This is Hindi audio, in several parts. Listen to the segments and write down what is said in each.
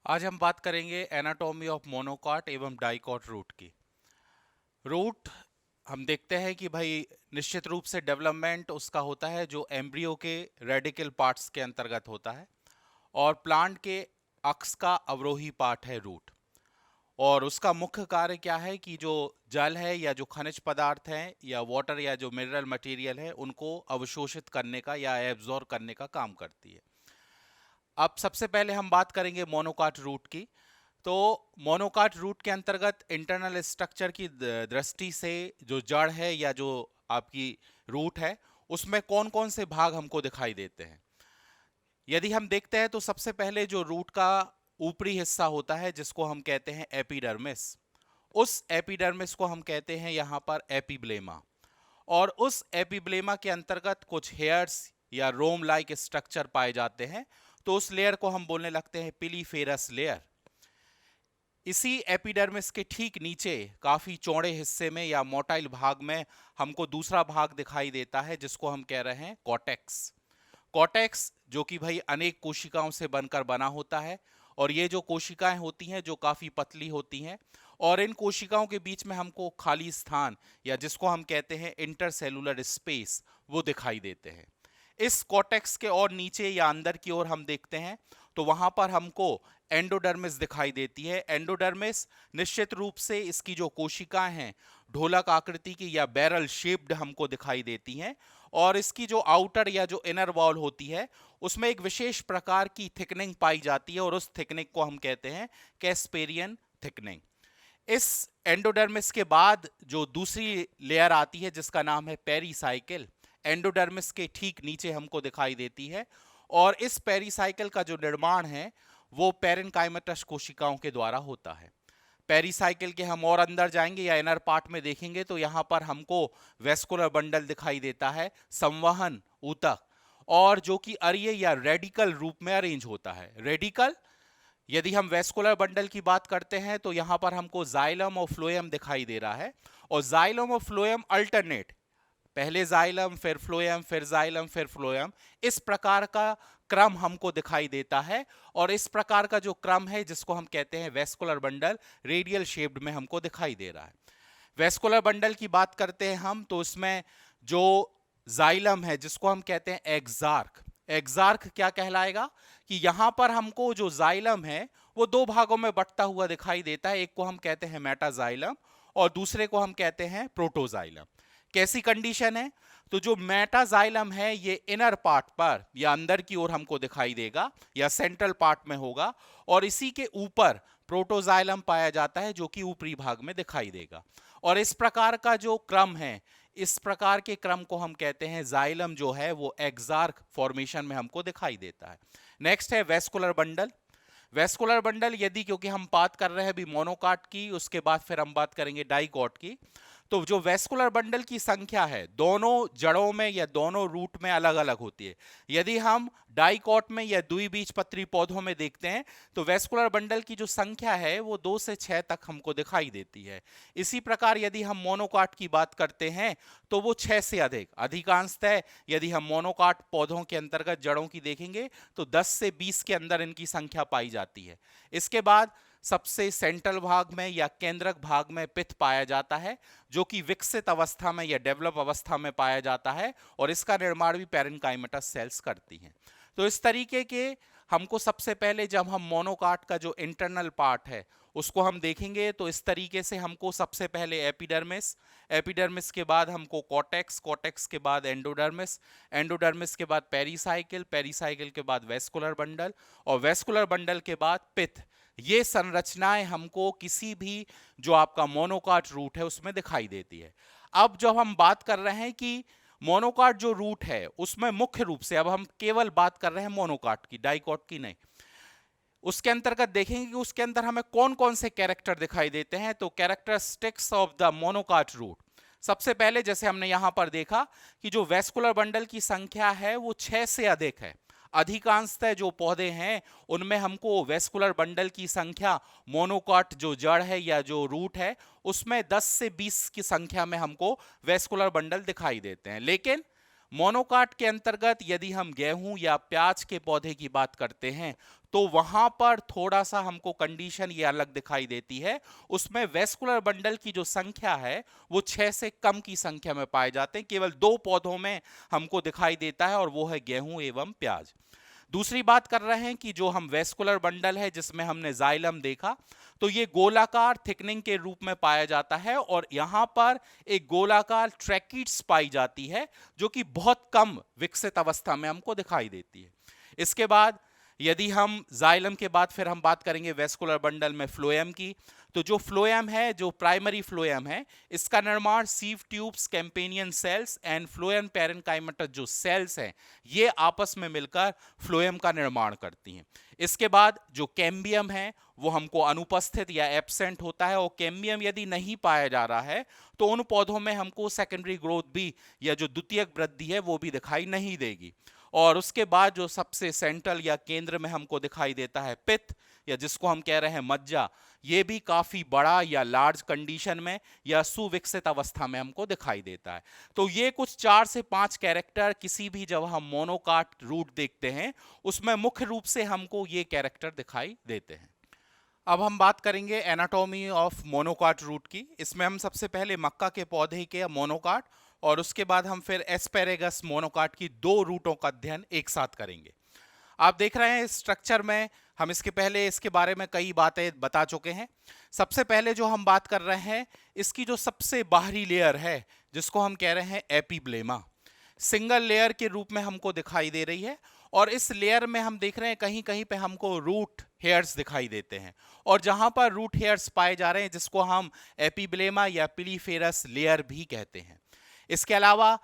आज हम बात करेंगे एनाटॉमी ऑफ मोनोकॉट एवं डाइकॉट रूट की। रूट हम देखते हैं कि भाई निश्चित रूप से डेवलपमेंट उसका होता है जो एम्ब्रियो के रेडिकल पार्ट्स के अंतर्गत होता है, और प्लांट के अक्ष का अवरोही पार्ट है रूट। और उसका मुख्य कार्य क्या है कि जो जल है या जो खनिज पदार्थ हैं या वाटर या जो मिनरल मटेरियल है उनको अवशोषित करने का या एब्जॉर्ब करने का काम करती है। अब सबसे पहले हम बात करेंगे मोनोकाट रूट की। तो मोनोकाट रूट के अंतर्गत इंटरनल स्ट्रक्चर की दृष्टि से जो जड़ है या जो आपकी रूट है उसमें कौन कौन से भाग हमको दिखाई देते हैं। यदि हम देखते हैं तो सबसे पहले जो रूट का ऊपरी हिस्सा होता है जिसको हम कहते हैं एपिडर्मिस, उस एपिडर्मिस को हम कहते हैं यहाँ पर एपिब्लेमा। और उस एपिब्लेमा के अंतर्गत कुछ हेयर्स या रोम लाइक स्ट्रक्चर पाए जाते हैं, तो उस लेयर को हम बोलने लगते हैं पिलीफेरस लेयर। इसी एपिडर्मिस के ठीक नीचे काफी चौड़े हिस्से में या मोटाइल भाग में हमको दूसरा भाग दिखाई देता है जिसको हम कह रहे हैं कॉटेक्स। कॉटेक्स जो कि भाई अनेक कोशिकाओं से बनकर बना होता है, और ये जो कोशिकाएं होती हैं जो काफी पतली होती हैं, और इन कोशिकाओं के बीच में हमको खाली स्थान या जिसको हम कहते हैं इंटरसेलुलर स्पेस वो दिखाई देते हैं। इस कॉटेक्स के और नीचे या अंदर की ओर हम देखते हैं तो वहां पर हमको एंडोडर्मिस दिखाई देती है। एंडोडर्मिस निश्चित रूप से इसकी जो कोशिकाएं हैं ढोलक आकृति की या बैरल शेप्ड हमको दिखाई देती हैं, और इसकी जो आउटर या जो इनर वॉल होती है उसमें एक विशेष प्रकार की थिकनिंग पाई जाती है, और उस थिकनिंग को हम कहते हैं कैस्पेरियन थिकनिंग। इस एंडोडर्मिस के बाद जो दूसरी लेयर आती है जिसका नाम है पेरीसाइकिल, एंडोडर्मिस के ठीक नीचे हमको दिखाई देती है। और इस पेरीसाइकिल का जो निर्माण है वो पेरेन्काइमेटस कोशिकाओं के द्वारा होता है। पेरीसाइकिल के हम और अंदर जाएंगे या इनर पार्ट में देखेंगे तो यहाँ पर हमको वेस्कुलर बंडल दिखाई देता है, संवहन ऊतक, और जो कि अरीय या रेडिकल रूप में अरेंज होता है। रेडिकल, यदि हम वेस्कुलर बंडल की बात करते हैं तो यहां पर हमको जाइलम और फ्लोएम दिखाई दे रहा है, और जाइलम और फ्लोएम अल्टरनेट, पहले जाइलम फिर फ्लोएम फिर जाइलम फिर फ्लोएम, इस प्रकार का क्रम हमको दिखाई देता है। और इस प्रकार का जो क्रम है जिसको हम कहते हैं वेस्कुलर बंडल, रेडियल शेप्ड में हमको दिखाई दे रहा है। वेस्कुलर बंडल की बात करते हैं हम तो इसमें जो जाइलम है जिसको हम कहते हैं एक्सार्क, एक्सार्क क्या कहलाएगा कि यहां पर हमको जो जाइलम है वो दो भागों में बंटता हुआ दिखाई देता है। एक को हम कहते हैं मेटाजाइलम और दूसरे को हम कहते हैं प्रोटोजाइलम। कैसी कंडीशन है, तो जो मेटाजाइलम है ये इनर पार्ट पर या अंदर की ओर हमको दिखाई देगा या सेंट्रल पार्ट में होगा, और इसी के ऊपर प्रोटोजाइलम पाया जाता है जो कि ऊपरी भाग में दिखाई देगा। और इस प्रकार का जो क्रम है, इस प्रकार के क्रम को हम कहते हैं जाइलम जो है वो एक्सार्क फॉर्मेशन में हमको दिखाई देता है। नेक्स्ट है वेस्कुलर बंडल। वेस्कुलर बंडल, यदि क्योंकि हम बात कर रहे हैं अभी मोनोकाट की, उसके बाद फिर हम बात करेंगे डाइकॉट की। तो जो वेस्कुलर बंडल की संख्या है दोनों जड़ों में या दोनों रूट में अलग अलग होती है। यदि हम डाइकॉट में या द्विबीजपत्री पौधों में देखते हैं तो वेस्कुलर बंडल की जो संख्या है वो 2 से 6 तक हमको दिखाई देती है। इसी प्रकार यदि हम मोनोकाट की बात करते हैं तो वो 6 से अधिक, अधिकांशतः यदि हम मोनोकाट पौधों के अंतर्गत जड़ों की देखेंगे तो 10 से 20 के अंदर इनकी संख्या पाई जाती है। इसके बाद सबसे सेंट्रल भाग में या केंद्रक भाग में पित्त पाया जाता है जो कि विकसित अवस्था में या डेवलप अवस्था में पाया जाता है, और इसका निर्माण भी पेरेन्काइमेटस सेल्स करती हैं। तो इस तरीके के हमको सबसे पहले जब हम मोनोकाट का जो इंटरनल पार्ट है उसको हम देखेंगे तो इस तरीके से हमको सबसे पहले एपिडर्मिस, एपिडर्मिस के बाद हमको कॉटेक्स, कॉटेक्स के बाद एंडोडर्मिस, एंडोडर्मिस के बाद पेरीसाइकिल, पेरीसाइकिल के बाद वेस्कुलर बंडल, और वेस्कुलर बंडल के बाद पित्त। ये संरचनाएं हमको किसी भी जो आपका मोनोकाट रूट है उसमें दिखाई देती है। अब जब हम बात कर रहे हैं कि मोनोकाट जो रूट है उसमें मुख्य रूप से अब हम केवल बात कर रहे हैं मोनोकाट की, डाइकॉट की नहीं, उसके अंतर्गत देखेंगे कि उसके अंदर हमें कौन कौन से कैरेक्टर दिखाई देते हैं। तो characteristics of the monocot root, सबसे पहले जैसे हमने यहां पर देखा कि जो वेस्कुलर बंडल की संख्या है वो 6 से अधिक है। अधिकांशतः जो पौधे हैं उनमें हमको वेस्कुलर बंडल की संख्या, मोनोकाट जो जड़ है या जो रूट है उसमें 10 से 20 की संख्या में हमको वेस्कुलर बंडल दिखाई देते हैं। लेकिन मोनोकाट के अंतर्गत यदि हम गेहूं या प्याज के पौधे की बात करते हैं तो वहां पर थोड़ा सा हमको कंडीशन ये अलग दिखाई देती है। उसमें वेस्कुलर बंडल की जो संख्या है वो 6 से कम की संख्या में पाए जाते हैं। केवल 2 पौधों में हमको दिखाई देता है और वो है गेहूं एवं प्याज। दूसरी बात कर रहे हैं कि जो हम वेस्कुलर बंडल है जिसमें हमने जाइलम देखा, तो ये गोलाकार थिकनिंग के रूप में पाया जाता है और यहां पर एक गोलाकार ट्रैकिड्स पाई जाती है जो कि बहुत कम विकसित अवस्था में हमको दिखाई देती है। इसके बाद यदि हम जाइलम के बाद फिर हम बात करेंगे वेस्कुलर बंडल में फ्लोएम की। तो जो फ्लोएम है, जो प्राइमरी फ्लोएम है, इसका निर्माण sieve tubes, companion cells and phloem parenchymatous जो सेल्स हैं ये आपस में मिलकर फ्लोएम का निर्माण करती हैं। इसके बाद जो कैम्बियम है वो हमको अनुपस्थित या एब्सेंट होता है, और कैम्बियम यदि नहीं पाया जा रहा है तो उन पौधों में हमको सेकेंडरी ग्रोथ भी या जो द्वितीयक वृद्धि है वो भी दिखाई नहीं देगी। और उसके बाद जो सबसे सेंट्रल या केंद्र में हमको दिखाई देता है पित्त, या जिसको हम कह रहे हैं मज्जा, ये भी काफी बड़ा या लार्ज कंडीशन में या सुविकसित अवस्था में हमको दिखाई देता है। तो ये कुछ 4 से 5 कैरेक्टर किसी भी जब हम मोनोकाट रूट देखते हैं उसमें मुख्य रूप से हमको ये कैरेक्टर दिखाई देते हैं। अब हम बात करेंगे एनाटॉमी ऑफ मोनोकाट रूट की। इसमें हम सबसे पहले मक्का के पौधे के मोनोकाट और उसके बाद हम फिर एस्पेरेगस मोनोकाट की 2 रूटों का अध्ययन एक साथ करेंगे। आप देख रहे हैं स्ट्रक्चर में हम इसके पहले इसके बारे में कई बातें बता चुके हैं। सबसे पहले जो हम बात कर रहे हैं, इसकी जो सबसे बाहरी लेयर है जिसको हम कह रहे हैं एपिब्लेमा, सिंगल लेयर के रूप में हमको दिखाई दे रही है। और इस लेयर में हम देख रहे हैं कहीं कहीं पे हमको रूट हेयर्स दिखाई देते हैं, और जहां पर रूट हेयर्स पाए जा रहे हैं जिसको हम एपिब्लेमा या पिलीफेरस लेयर भी कहते हैं। इसके अलावा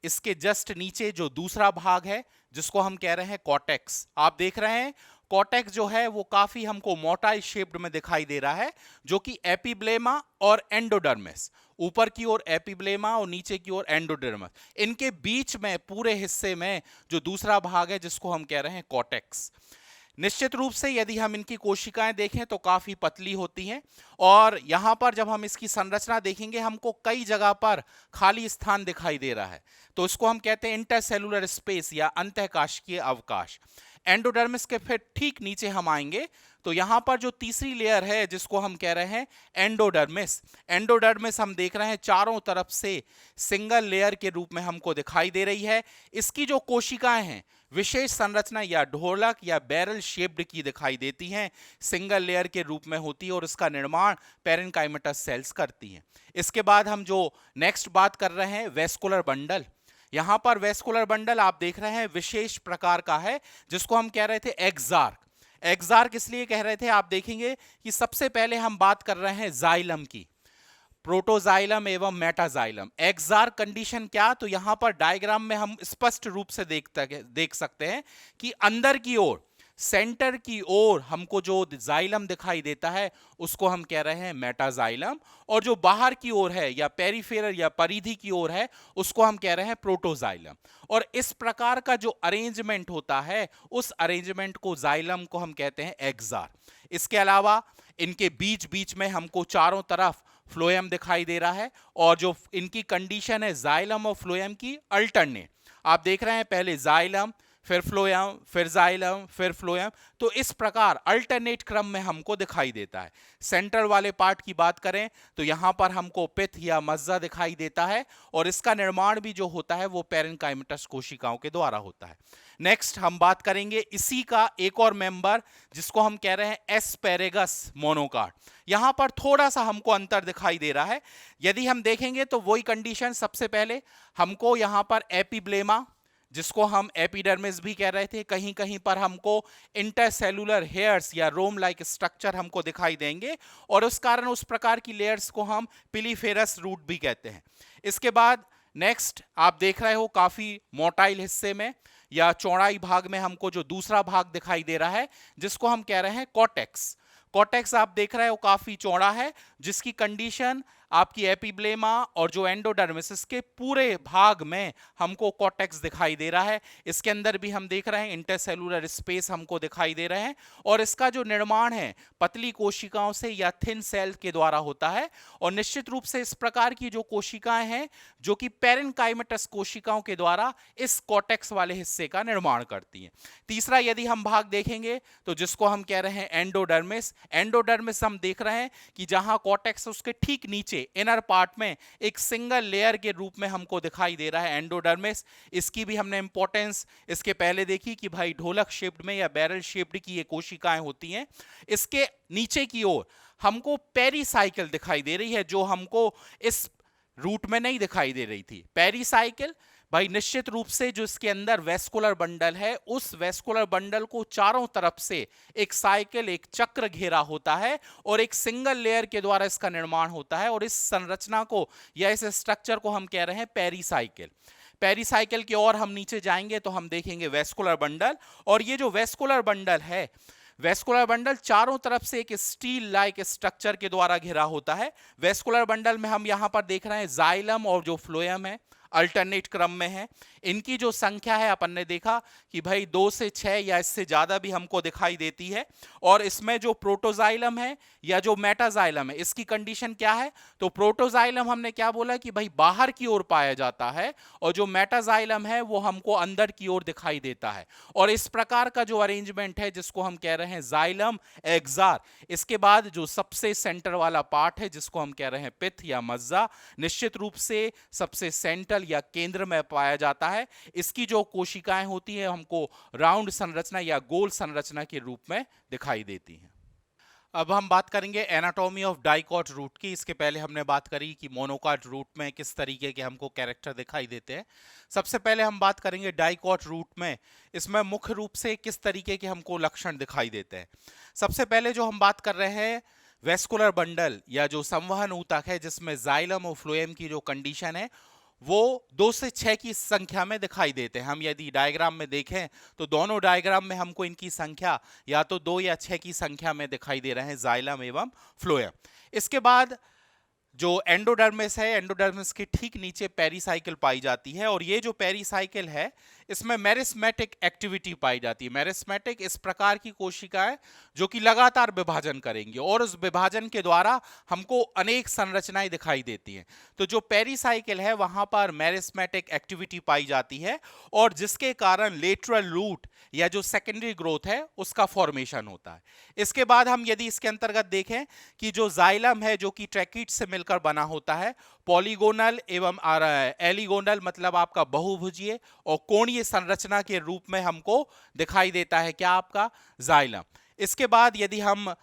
इसके जस्ट नीचे जो दूसरा भाग है जिसको हम कह रहे हैं कॉर्टेक्स, आप देख रहे हैं कॉर्टेक्स जो है वो काफी हमको मोटाई शेप्ड में दिखाई दे रहा है, जो कि एपिब्लेमा और एंडोडर्मिस, ऊपर की ओर एपिब्लेमा और नीचे की ओर एंडोडर्मिस, इनके बीच में पूरे हिस्से में जो दूसरा भाग है जिसको हम कह रहे हैं कॉर्टेक्स। निश्चित रूप से यदि हम इनकी कोशिकाएं देखें तो काफी पतली होती हैं, और यहां पर जब हम इसकी संरचना देखेंगे हमको कई जगह पर खाली स्थान दिखाई दे रहा है, तो इसको हम कहते हैं इंटरसेलुलर स्पेस या अंतःकाशिकीय अवकाश। एंडोडर्मिस के फिर ठीक नीचे हम आएंगे तो यहां पर जो तीसरी लेयर है जिसको हम कह रहे हैं एंडोडर्मिस, एंडोडर्मिस हम देख रहे हैं चारों तरफ से सिंगल लेयर के रूप में हमको दिखाई दे रही है। इसकी जो कोशिकाएं हैं विशेष संरचना या ढोलक या बैरल शेप्ड की दिखाई देती हैं, सिंगल लेयर के रूप में होती है और इसका निर्माण पैरेनकाइमेटस सेल्स करती हैं। इसके बाद हम जो नेक्स्ट बात कर रहे हैं वेस्कुलर बंडल, यहां पर वेस्कुलर बंडल आप देख रहे हैं विशेष प्रकार का है जिसको हम कह रहे थे एक्सार्क। एक्सार्क इसलिए कह रहे थे, आप देखेंगे कि सबसे पहले हम बात कर रहे हैं जाइलम की, प्रोटोजाइलम एवं मेटाजाइलम। एक्सार्क कंडीशन क्या, तो यहां पर डायग्राम में हम स्पष्ट रूप से देख सकते हैं कि अंदर की ओर सेंटर की ओर हमको जो जाइलम दिखाई देता है उसको हम कह रहे हैं मेटाजाइलम, और जो बाहर की ओर है या पेरिफेरल या परिधि की ओर है उसको हम कह रहे हैं प्रोटोजाइलम। और इस प्रकार का जो अरेंजमेंट होता है उस अरेंजमेंट को जाइलम को हम कहते हैं एक्सार्क। इसके अलावा इनके बीच बीच में हमको चारों तरफ फ्लोएम दिखाई दे रहा है, और जो इनकी कंडीशन है जाइलम और फ्लोएम की अल्टरनेट, आप देख रहे हैं पहले जाइलम फिर फ्लोएम फिर जाइलम फिर फ्लोएम, तो इस प्रकार अल्टरनेट क्रम में हमको दिखाई देता है। सेंट्रल वाले पार्ट की बात करें तो यहां पर हमको पित्त या मज्जा दिखाई देता है, और इसका निर्माण भी जो होता है वो पैरेनकाइमेटस कोशिकाओं के द्वारा होता है। नेक्स्ट हम बात करेंगे इसी का एक और मेंबर जिसको हम कह रहे हैं एस्पेरेगस मोनोकाट। यहां पर थोड़ा सा हमको अंतर दिखाई दे रहा है। यदि हम देखेंगे तो वही कंडीशन, सबसे पहले हमको यहां पर एपिब्लेमा जिसको हम एपिडर्मिस भी कह रहे थे, कहीं कहीं पर हमको इंटरसेलुलर हेयर्स या रोम लाइक स्ट्रक्चर हमको दिखाई देंगे, और उस कारण उस प्रकार की लेयर्स को हम पिलीफेरस रूट भी कहते हैं। इसके बाद नेक्स्ट आप देख रहे हो काफी मोटाइल हिस्से में या चौड़ाई भाग में हमको जो दूसरा भाग दिखाई दे रहा है जिसको हम कह रहे हैं कॉर्टेक्स। कॉर्टेक्स आप देख रहे हो काफी चौड़ा है, जिसकी कंडीशन आपकी एपिब्लेमा और जो एंडोडर्मिस, इसके पूरे भाग में हमको कॉर्टेक्स दिखाई दे रहा है। इसके अंदर भी हम देख रहे हैं इंटरसेलुलर स्पेस हमको दिखाई दे रहे हैं, और इसका जो निर्माण है पतली कोशिकाओं से या थिन सेल के द्वारा होता है। और निश्चित रूप से इस प्रकार की जो कोशिकाएं हैं जो कि पेरेन्काइमेटस कोशिकाओं के द्वारा इस कॉर्टेक्स वाले हिस्से का निर्माण करती हैं। तीसरा यदि हम भाग देखेंगे तो जिसको हम कह रहे हैं एंडोडर्मिस, एंडोडर्मिस हम देख रहे हैं कि जहां कॉर्टेक्स उसके ठीक नीचे इनर पार्ट में एक सिंगल लेयर के रूप में हमको दिखाई दे रहा है एंडोडर्मिस। इसकी भी हमने इंपॉर्टेंस इसके पहले देखी कि भाई ढोलक शेप्ड में या बैरल शेप्ड की ये कोशिकाएं होती हैं। इसके नीचे की ओर हमको पेरीसाइकिल दिखाई दे रही है, जो हमको इस रूट में नहीं दिखाई दे रही थी। पेरीसाइकिल भाई निश्चित रूप से जो इसके अंदर वेस्कुलर बंडल है, उस वेस्कुलर बंडल को चारों तरफ से एक साइकिल, एक चक्र घेरा होता है और एक सिंगल लेयर के द्वारा इसका निर्माण होता है। और इस संरचना को या इस स्ट्रक्चर को हम कह रहे हैं पेरीसाइकिल। पेरीसाइकिल की ओर हम नीचे जाएंगे तो हम देखेंगे वेस्कुलर बंडल, और ये जो वेस्कुलर बंडल है, वेस्कुलर बंडल चारों तरफ से एक स्टील लाइक स्ट्रक्चर के द्वारा घिरा होता है। वेस्कुलर बंडल में हम यहां पर देख रहे हैं जाइलम और जो फ्लोएम है अल्टरनेट क्रम में है। इनकी जो संख्या है अपन ने देखा कि भाई 2 से 6 या इससे ज्यादा भी हमको दिखाई देती है। और इसमें जो प्रोटोजाइलम है या जो मेटाजाइलम है, इसकी कंडीशन क्या है? तो प्रोटोजाइलम हमने क्या बोला कि भाई बाहर की ओर पाया जाता है, और जो मेटाजाइलम है वो हमको अंदर की ओर दिखाई देता है। और इस प्रकार का जो अरेंजमेंट है जिसको हम कह रहे हैं जाइलम एक्जार। इसके बाद जो सबसे सेंटर वाला पार्ट है जिसको हम कह रहे हैं पिथ या मज्जा, निश्चित रूप से सबसे सेंट्रल या केंद्र में पाया जाता है। इसकी जो कोशिकाएं होती हैं हमको राउंड संरचना या गोल संरचना के रूप में दिखाई देती हैं। अब हम बात करेंगे एनाटॉमी ऑफ डाइकॉट रूट की। इसके पहले हमने बात करी कि मोनोकॉट रूट में किस तरीके के हमको कैरेक्टर दिखाई देते हैं। सबसे पहले हम बात करेंगे डाइकॉट रूट में, इसमें मुख्य रूप से किस तरीके के हमको लक्षण दिखाई देते हैं। सबसे पहले जो हम बात कर रहे हैं वेस्कुलर बंडल या जो संवहन ऊतक है, जिसमें जाइलम और फ्लोएम की जो कंडीशन है वो 2 से 6 की संख्या में दिखाई देते हैं। हम यदि डायग्राम में देखें तो दोनों डायग्राम में हमको इनकी संख्या या तो 2 या 6 की संख्या में दिखाई दे रहे हैं, जाइलम एवं फ्लोएम। इसके बाद जो एंडोडर्मिस है, एंडोडर्मिस के ठीक नीचे पेरीसाइकिल पाई जाती है, और ये जो पेरीसाइकिल है इसमें मेरिस्मेटिक एक्टिविटी पाई जाती है। मेरिस्मेटिक इस प्रकार की कोशिकाएं जो कि लगातार विभाजन करेंगी, और उस विभाजन के द्वारा हमको अनेक संरचनाएं दिखाई देती हैं। तो जो पेरीसाइकिल है वहां पर मेरिस्मेटिक एक्टिविटी पाई जाती है, और जिसके कारण लेटरल रूट या जो सेकेंडरी ग्रोथ है उसका फॉर्मेशन होता है। इसके बाद हम यदि इसके अंतर्गत देखें कि जो जाइलम है जो कि ट्रैकिड से मिलकर बना होता है, पॉलीगोनल एवं एलिगोनल मतलब आपका बहुभुजीय और कोणीय संरचना के रूप में हमको दिखाई देता है क्या? आपका जाइलम। इसके बाद यदि हम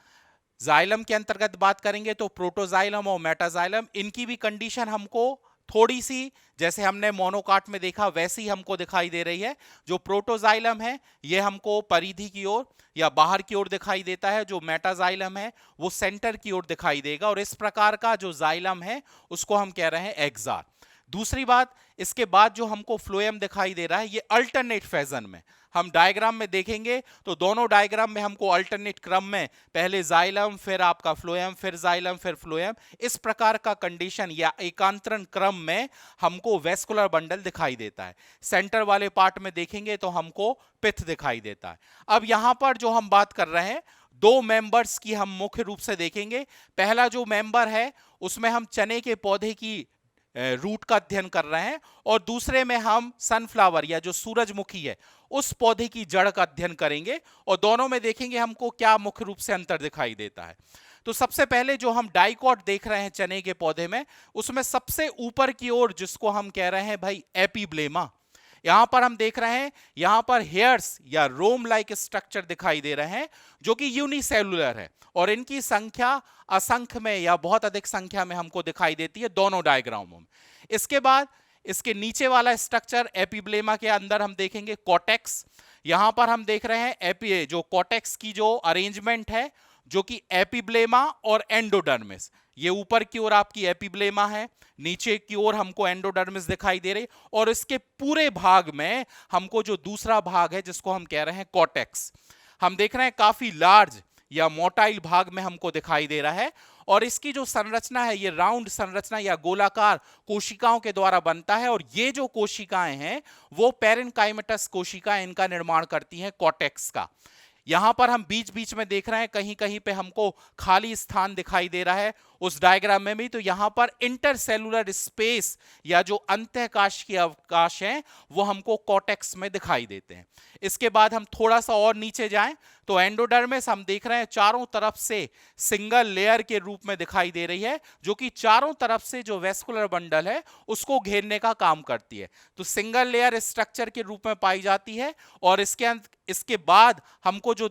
जाइलम के अंतर्गत बात करेंगे तो प्रोटोजाइलम और मेटाजाइलम, इनकी भी कंडीशन हमको थोड़ी सी जैसे हमने मोनोकॉट में देखा वैसी हमको दिखाई दे रही है। जो प्रोटोजाइलम है ये हमको परिधि की ओर या बाहर की ओर दिखाई देता है, जो मेटाजाइलम है वो सेंटर की ओर दिखाई देगा, और इस प्रकार का जो जाइलम है उसको हम कह रहे हैं एक्जार। दूसरी बात, इसके बाद जो हमको फ्लोएम दिखाई दे रहा है ये अल्टरनेट फैजन में, हम डायग्राम में देखेंगे तो दोनों डायग्राम में हमको अल्टरनेट क्रम में पहले जाइलम फिर आपका फ्लोएम फिर जाइलम फिर फ्लोएम, इस प्रकार का कंडीशन या एकांतरण क्रम में हमको वेस्कुलर बंडल दिखाई देता है। सेंटर वाले पार्ट में देखेंगे तो हमको पिथ दिखाई देता है। अब यहां पर जो हम बात कर रहे हैं 2 मेंबर्स की हम मुख्य रूप से देखेंगे। पहला जो मेंबर है उसमें हम चने के पौधे की रूट का अध्ययन कर रहे हैं, और दूसरे में हम सनफ्लावर या जो सूरजमुखी है उस पौधे की जड़ का अध्ययन करेंगे, और दोनों में देखेंगे हमको क्या मुख्य रूप से अंतर दिखाई देता है। तो सबसे पहले जो हम डाइकॉट देख रहे हैं चने के पौधे में, उसमें सबसे ऊपर की ओर जिसको हम कह रहे हैं भाई एपिब्लेमा, यहां पर हम देख रहे हैं यहां पर हेयर्स या रोम लाइक स्ट्रक्चर दिखाई दे रहे हैं जो कि यूनिसेलुलर है, और इनकी संख्या असंख्य में या बहुत अधिक संख्या में हमको दिखाई देती है दोनों डायग्रामों में। इसके बाद इसके नीचे वाला स्ट्रक्चर एपिब्लेमा के अंदर हम देखेंगे कॉर्टेक्स। यहां पर हम देख रहे हैं एपी जो कॉर्टेक्स की जो अरेंजमेंट है जो कि एपिब्लेमा और एंडोडर्मिस, ये ऊपर की ओर आपकी एपिब्लेमा है, नीचे की ओर हमको एंडोडर्मिस दिखाई दे रही, और इसके पूरे भाग में हमको जो दूसरा भाग है जिसको हम कह रहे हैं कॉर्टेक्स, हम देख रहे हैं काफी लार्ज या मोटाइल भाग में हमको दिखाई दे रहा है। और इसकी जो संरचना है ये राउंड संरचना या गोलाकार कोशिकाओं के द्वारा बनता है। और ये जो कोशिकाएं हैं वो पेरेन्काइमेटस कोशिकाएं इनका निर्माण करती हैं कॉर्टेक्स का। यहां पर हम बीच बीच में देख रहे हैं कहीं कहीं पे हमको खाली स्थान दिखाई दे रहा है उस डायग्राम में भी। तो यहां पर इंटरसेलुलर स्पेस या जो अंतःकाश की अवकाश है वो हमको कॉर्टेक्स में दिखाई देते हैं। इसके बाद हम थोड़ा सा और नीचे जाएं तो एंडोडर्मिस हम देख रहे हैं चारों तरफ से सिंगल लेयर के रूप में दिखाई दे रही है, जो कि चारों तरफ से जो वेस्कुलर बंडल है उसको घेरने का काम करती है। तो सिंगल लेयर स्ट्रक्चर के रूप में पाई जाती है। और इसके बाद हमको जो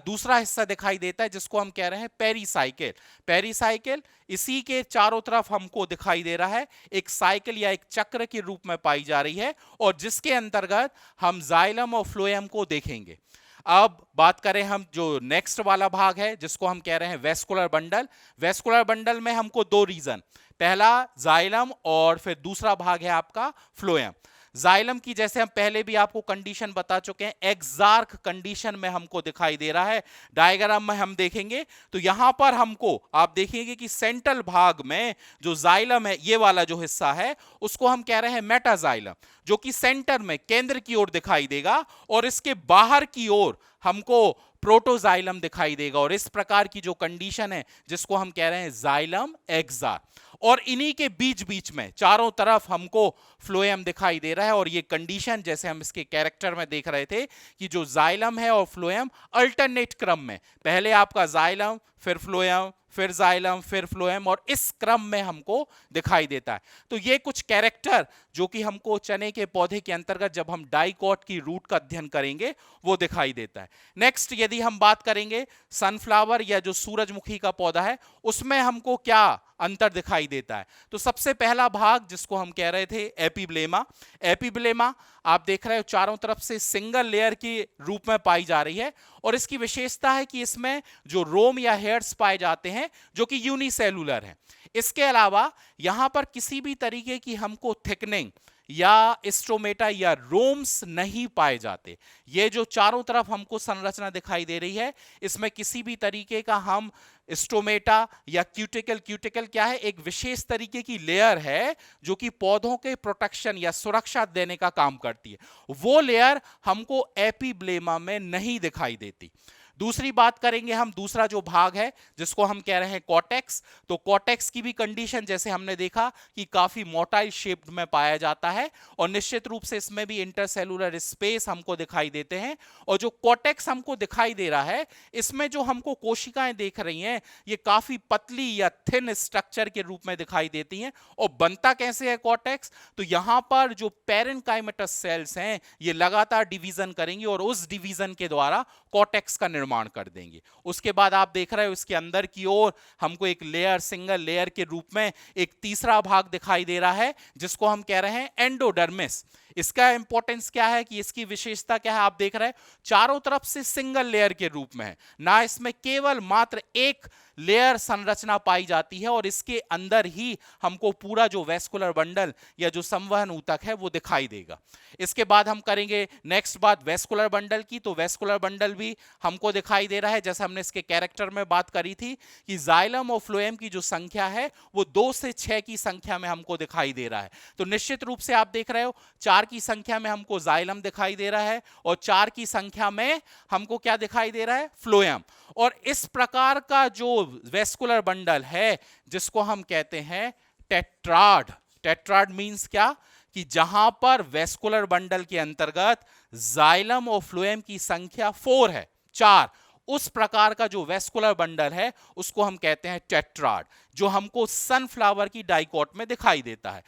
दूसरा हिस्सा दिखाई देता है जिसको हम कह रहे हैं पेरीसाइकिल। पेरीसाइकिल इसी के चारों तरफ हमको दिखाई दे रहा है, एक साइकिल या एक चक्र के रूप में पाई जा रही है, और जिसके अंतर्गत हम जाइलम और फ्लोएम को देखेंगे। अब बात करें हम जो नेक्स्ट वाला भाग है जिसको हम कह रहे हैं वेस्कुलर बंडल। वेस्कुलर बंडल में हमको दो रीजन, पहला जाइलम और फिर दूसरा भाग है आपका फ्लोएम। जाइलम की जैसे हम पहले भी आपको कंडीशन बता चुके हैं, एक्सार्क कंडीशन में हमको दिखाई दे रहा है। डायग्राम में हम देखेंगे तो यहां पर हमको आप देखेंगे कि सेंट्रल भाग में जो जाइलम है ये वाला जो हिस्सा है उसको हम कह रहे हैं मेटाजाइलम, जो कि सेंटर में केंद्र की ओर दिखाई देगा। और इसके बाहर की ओर हमको प्रोटोजाइलम दिखाई देगा। और इस प्रकार की जो कंडीशन है जिसको हम कह रहे हैं जाइलम एक्सार। और इन्हीं के बीच बीच में चारों तरफ हमको फ्लोएम दिखाई दे रहा है। और ये कंडीशन जैसे हम इसके कैरेक्टर में देख रहे थे कि जो जाइलम है और फ्लोएम अल्टरनेट क्रम में, पहले आपका जाइलम फिर फ्लोएम फिर जाइलम फिर फ्लोएम, और इस क्रम में हमको दिखाई देता है। तो ये कुछ कैरेक्टर जो कि हमको चने के पौधे के अंतर्गत जब हम डाइकॉट की रूट का अध्ययन करेंगे वो दिखाई देता है। नेक्स्ट यदि हम बात करेंगे सनफ्लावर या जो सूरजमुखी का पौधा है उसमें हमको क्या अंतर दिखाई देता है, तो सबसे पहला भाग जिसको हम कह रहे थे एपिब्लेमा। एपिब्लेमा आप देख रहे हो चारों तरफ से सिंगल लेयर के रूप में पाई जा रही है। और इसकी विशेषता है कि इसमें जो रोम या हेयर्स पाए जाते हैं जो कि यूनिसेलुलर है। इसके अलावा यहां पर किसी भी तरीके की हमको थिकनिंग या स्ट्रोमेटा या रोम्स नहीं पाए जाते। ये जो चारों तरफ हमको संरचना दिखाई दे रही है इसमें किसी भी तरीके का हम स्टोमेटा या क्यूटिकल, क्यूटिकल क्या है, एक विशेष तरीके की लेयर है जो कि पौधों के प्रोटेक्शन या सुरक्षा देने का काम करती है। वो लेयर हमको एपिब्लेमा में नहीं दिखाई देती। दूसरी बात करेंगे हम, दूसरा जो भाग है जिसको हम कह रहे हैं कॉर्टेक्स। तो कॉर्टेक्स की भी कंडीशन जैसे हमने देखा कि काफी मोटाइल शेप्ड में पाया जाता है और निश्चित रूप से इसमें भी इंटरसेलुलर स्पेस हमको दिखाई देते हैं। और जो कॉर्टेक्स हमको दिखाई दे रहा है इसमें जो हमको कोशिकाएं देख रही हैं ये काफी पतली या थिन स्ट्रक्चर के रूप में दिखाई देती हैं। और बनता कैसे है कॉर्टेक्स, तो यहां पर जो पेरेन्काइमेटस सेल्स हैं ये लगातार डिवीजन करेंगी और उस डिवीजन के द्वारा कॉर्टेक्स का निर्माण कर देंगे। उसके बाद आप देख रहे हो इसके अंदर की ओर हमको एक लेयर, सिंगल लेयर के रूप में एक तीसरा भाग दिखाई दे रहा है जिसको हम कह रहे हैं एंडोडर्मिस। इसका इंपॉर्टेंस क्या है कि इसकी विशेषता क्या है, आप देख रहे हैं चारों तरफ से सिंगल लेयर के रूप में है ना, इसमें केवल मात्र एक लेयर संरचना पाई जाती है और इसके अंदर ही हमको पूरा जो वेस्कुलर बंडल या जो संवहन ऊतक है वो दिखाई देगा। इसके बाद हम करेंगे नेक्स्ट बात वेस्कुलर बंडल की। तो वेस्कुलर बंडल भी हमको दिखाई दे रहा है, जैसे हमने इसके कैरेक्टर में बात करी थी कि जाइलम और फ्लोएम की जो संख्या है वो 2 से 6 की संख्या में हमको दिखाई दे रहा है। तो निश्चित रूप से आप देख रहे हो 4 की संख्या में हमको जाइलम दिखाई दे रहा है और 4 की संख्या में हमको क्या दिखाई दे रहा है, फ्लोएम। और इस प्रकार का जो वेस्कुलर बंडल है जिसको हम कहते हैं टेट्राड। टेट्राड मींस क्या कि जहां पर वेस्कुलर बंडल के अंतर्गत जाइलम और फ्लोएम की संख्या 4 है, 4, उस प्रकार का जो वेस्कुलर बंडल है उसको हम कहते हैं टेट्राड, जो हमको सनफ्लावर की डाइकोट में दिखाई देता है।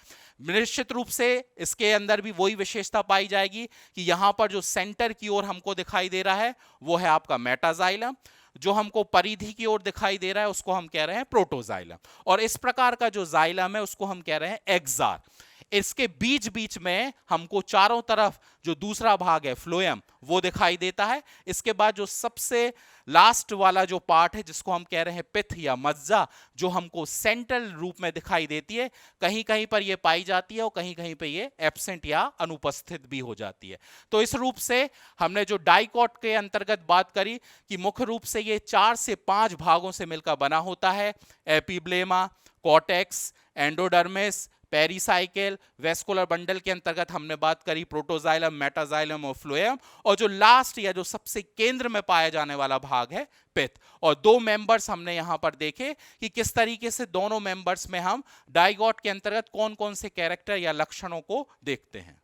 निश्चित रूप से इसके अंदर भी वही विशेषता पाई जाएगी कि यहां पर जो सेंटर की ओर हमको दिखाई दे रहा है वो है आपका मेटाजाइलम, जो हमको परिधि की ओर दिखाई दे रहा है उसको हम कह रहे हैं प्रोटोजाइलम, और इस प्रकार का जो जाइलम है उसको हम कह रहे हैं एक्सार। इसके बीच बीच में हमको चारों तरफ जो दूसरा भाग है फ्लोएम वो दिखाई देता है। इसके बाद जो सबसे लास्ट वाला जो पार्ट है जिसको हम कह रहे हैं पिथ या मज्जा, जो हमको सेंट्रल रूप में दिखाई देती है, कहीं कहीं पर ये पाई जाती है और कहीं कहीं पर ये एब्सेंट या अनुपस्थित भी हो जाती है। तो इस रूप से हमने जो डाइकॉट के अंतर्गत बात करी कि मुख्य रूप से ये 4 से 5 भागों से मिलकर बना होता है। Epiblema, cortex, endodermis, pericycle, vascular bundle के अंतर्गत हमने बात करी प्रोटोजाइलम, मेटाजाइलम और फ्लोएम, और जो लास्ट या जो सबसे केंद्र में पाया जाने वाला भाग है पिथ। और 2 मेंबर्स हमने यहां पर देखे कि किस तरीके से दोनों मेंबर्स में हम डाइगॉट के अंतर्गत कौन कौन से कैरेक्टर या लक्षणों को देखते हैं।